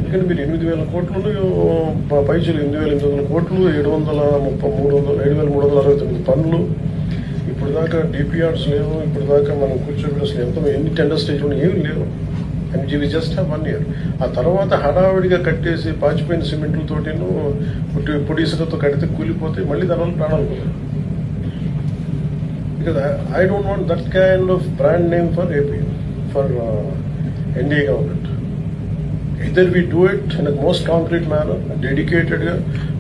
ఎందుకంటే మీరు 8,000 కోట్లు పైచలు 8,800 కోట్లు 7,369 పనులు ఇప్పుడు దాకా డిపిఆర్స్ లేవు. ఇప్పుడు దాకా మనం కూర్చోబెట్టి అసలు ఎన్ని టెండర్ స్టేజ్లో ఏమి లేవు. And we just have 1 year. ఆ తర్వాత హడావిడిగా కట్టేసి పాచిపోయిన సిమెంట్లతోటిను పొడి ఇసుకతో కడితే కూలిపోతే మళ్ళీ దానివల్ల ప్రాణాలు పోతాయి. Because I don't want that kind of brand name for AP, for NDA government. Either we do it in most concrete manner, డెడికేటెడ్గా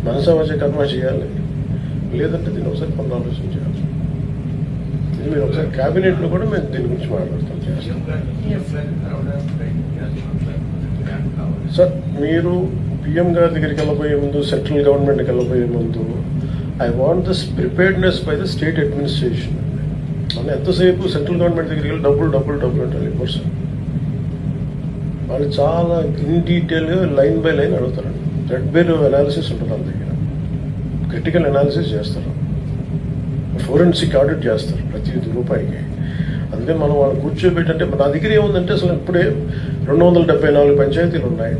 మనసా వచ్చే కర్మ చేయాలి, లేదంటే దీన్ని ఒకసారి పునరాలోచన చేయాలి. ఇది మీరు ఒకసారి క్యాబినెట్లో కూడా మేము దీని గురించి మాట్లాడతాం. సార్ మీరు పిఎం గారి దగ్గరికి వెళ్ళబోయే ముందు, సెంట్రల్ గవర్నమెంట్కి వెళ్ళబోయే ముందు, I want this preparedness by the state administration. మనం ఎంతసేపు సెంట్రల్ గవర్నమెంట్ దగ్గరికి వెళ్ళి డబ్బులు అంటారు పర్సన్. వాళ్ళు చాలా ఇన్ డీటెయిల్గా లైన్ బై లైన్ అడుగుతారండి. థ్రెడ్ బేర్ అనాలిసిస్ ఉంటుంది వాళ్ళ దగ్గర, క్రిటికల్ అనాలిసిస్ చేస్తారు, ఫోరెన్సిక్ ఆడిట్ చేస్తారు ప్రతి రూపాయికి. అందుకే మనం వాళ్ళు కూర్చోబెట్టంటే నా దగ్గర ఏముందంటే అసలు ఇప్పుడే 274 పంచాయతీలు ఉన్నాయి.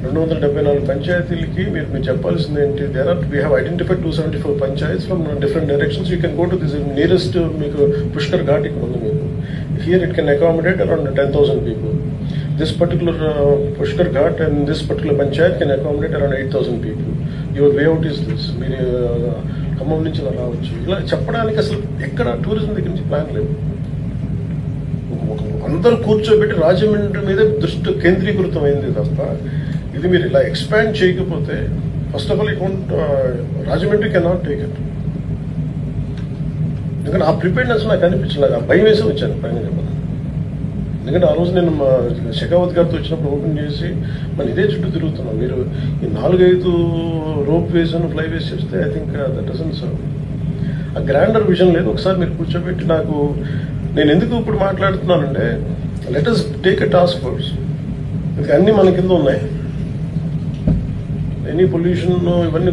274 పంచాయతీలకి మీరు చెప్పాల్సింది ఏంటి? We have identified 274 panchayats from different directions. You can go to this nearest. మీకు పుష్కర్ ఘాట్ ఇక్కడ ఉంది మీకు. Here it can accommodate around 10,000 people. This particular Pushkar Ghat and this particular panchayat can accommodate around 8,000 people. Your way out is this. మీరు ఖమ్మం నుంచి రావచ్చు. ఇలా చెప్పడానికి అసలు ఎక్కడ టూరిజం దగ్గర నుంచి ప్లాన్ లేదు. అందరూ కూర్చోబెట్టి రాజమండ్రి మీద దృష్టి కేంద్రీకృతమైంది తప్ప ఇది మీరు ఇలా ఎక్స్పాండ్ చేయకపోతే first of all it won't, Rajahmundry can not take it. ఎందుకంటే ఆ ప్రిపేర్నెస్ నాకు అనిపించలేదు. ఆ భయం వేసి వచ్చాను పైన చెప్పాను. ఎందుకంటే ఆ రోజు నేను షెకావత్ గారితో వచ్చినప్పుడు ఓపెన్ చేసి మనం ఇదే చుట్టూ తిరుగుతున్నాం. మీరు ఈ 4-5 రోప్ వేస్ అని ఫ్లై వేస్ చేస్తే I think that doesn't serve. ఆ గ్రాండర్ విజన్ లేదు. ఒకసారి మీరు కూర్చోబెట్టి నేను ఎందుకు ఇప్పుడు మాట్లాడుతున్నానంటే, let us take a task force. ఇది అన్నీ మన కింద ఉన్నాయి. ఎనీ పొల్యూషన్ ఇవన్నీ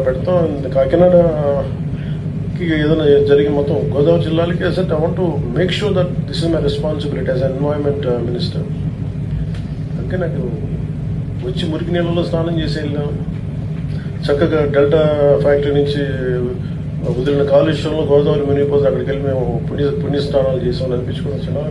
పెడతాం. కాకినాడకి ఏదైనా జరిగి మొత్తం గోదావరి జిల్లాలకి అసలు I want to make sure that this is my responsibility as environment minister. అందుకే నాకు వచ్చి మురికి నీళ్ళలో స్నానం చేసి వెళ్ళాం. చక్కగా డెల్టా ఫ్యాక్టరీ నుంచి వదిలిన కాలుష్యంలో గోదావరి మునిగిపోతే అక్కడికి వెళ్ళి మేము పుణ్యస్నానాలు చేసామని అనిపించుకోవడం చాలా